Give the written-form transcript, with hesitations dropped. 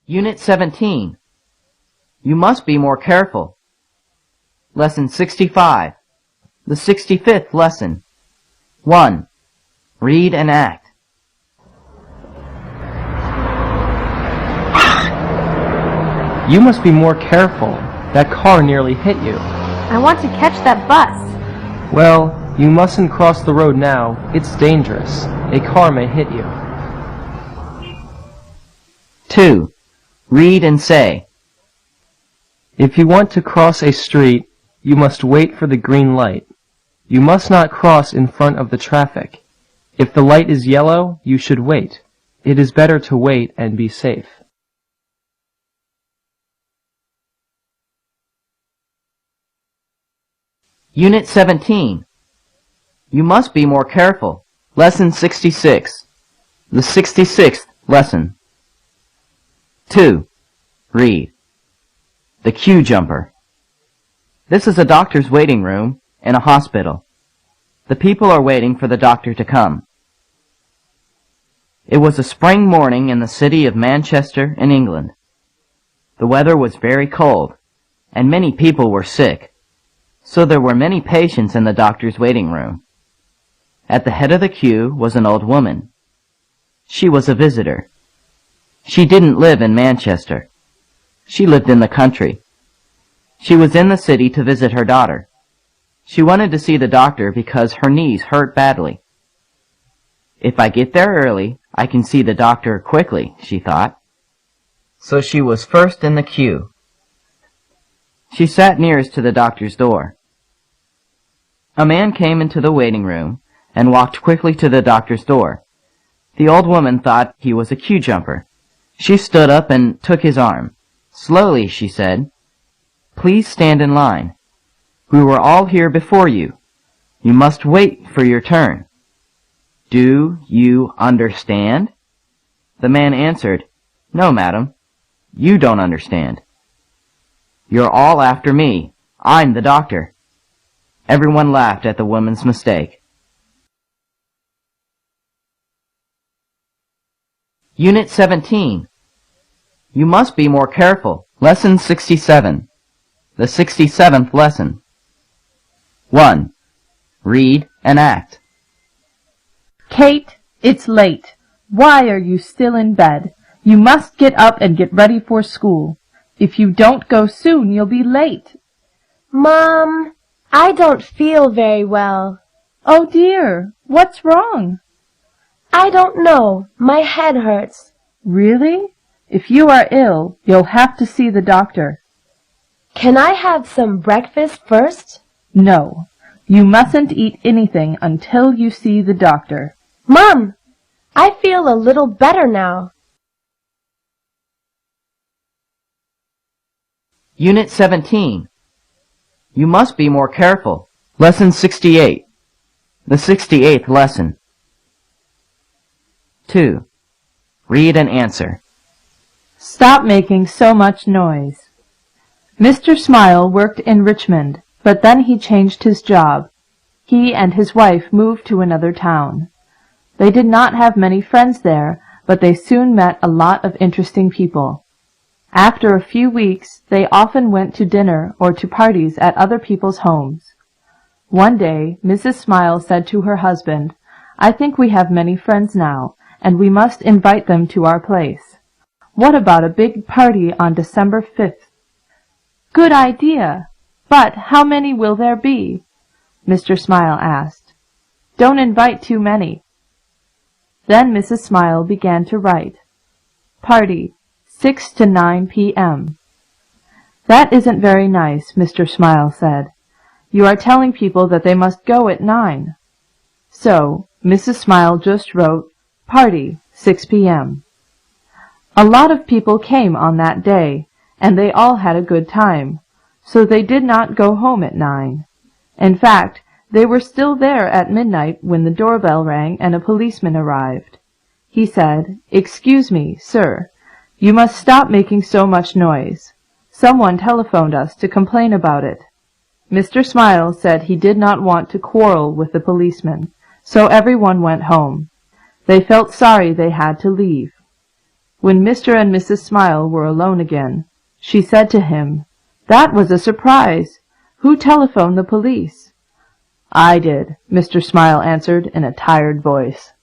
Unit 17. You must be more careful. Lesson 65. The 65th lesson. 1. Read and act. You must be more careful. That car nearly hit you. I want to catch that bus. Well, you mustn't cross the road now. It's dangerous. A car may hit you. 2. Read and say. If you want to cross a street, you must wait for the green light. You must not cross in front of the traffic. If the light is yellow, you should wait. It is better to wait and be safe. Unit 17. You must be more careful. Lesson 66. The 66th lesson. 2. Read. The queue jumper. This is a doctor's waiting room in a hospital. The people are waiting for the doctor to come. It was a spring morning in the city of Manchester in England. The weather was very cold, and many people were sick. So there were many patients in the doctor's waiting room. At the head of the queue was an old woman. She was a visitor. She didn't live in Manchester. She lived in the country. She was in the city to visit her daughter. She wanted to see the doctor because her knees hurt badly. If I get there early, I can see the doctor quickly, she thought. So she was first in the queue. She sat nearest to the doctor's door. A man came into the waiting room and walked quickly to the doctor's door. The old woman thought he was a queue jumper. She stood up and took his arm. Slowly, she said, "Please stand in line. We were all here before you. You must wait for your turn. Do you understand?" The man answered, "No, madam. You don't understand. You're all after me. I'm the doctor." Everyone laughed at the woman's mistake. Unit 17. You must be more careful. Lesson 67. The 67th lesson. 1. Read and act. Kate, it's late. Why are you still in bed? You must get up and get ready for school. If you don't go soon, you'll be late. Mom, I don't feel very well. Oh dear, what's wrong? I don't know. My head hurts. Really? If you are ill, you'll have to see the doctor. Can I have some breakfast first? No, you mustn't eat anything until you see the doctor. Mom, I feel a little better now. Unit 17. You must be more careful. Lesson 68. The 68th lesson. 2. Read and answer. Stop making so much noise. Mr. Smile worked in Richmond, but then he changed his job. He and his wife moved to another town. They did not have many friends there, but they soon met a lot of interesting people. After a few weeks, they often went to dinner or to parties at other people's homes. One day, Mrs. Smile said to her husband, "I think we have many friends now, and we must invite them to our place. What about a big party on December 5th? "Good idea! But how many will there be?" Mr. Smile asked. "Don't invite too many." Then Mrs. Smile began to write. Party, 6 to 9 p.m. "That isn't very nice," Mr. Smile said. "You are telling people that they must go at 9. So Mrs. Smile just wrote, Party, 6 p.m. A lot of people came on that day, and they all had a good time, so they did not go home at 9. In fact, they were still there at midnight when the doorbell rang and a policeman arrived. He said, "Excuse me, sir. You must stop making so much noise. Someone telephoned us to complain about it." Mr. Smile said he did not want to quarrel with the policeman, so everyone went home. They felt sorry they had to leave. When Mr. and Mrs. Smile were alone again, she said to him, "That was a surprise. Who telephoned the police?" "I did," Mr. Smile answered in a tired voice.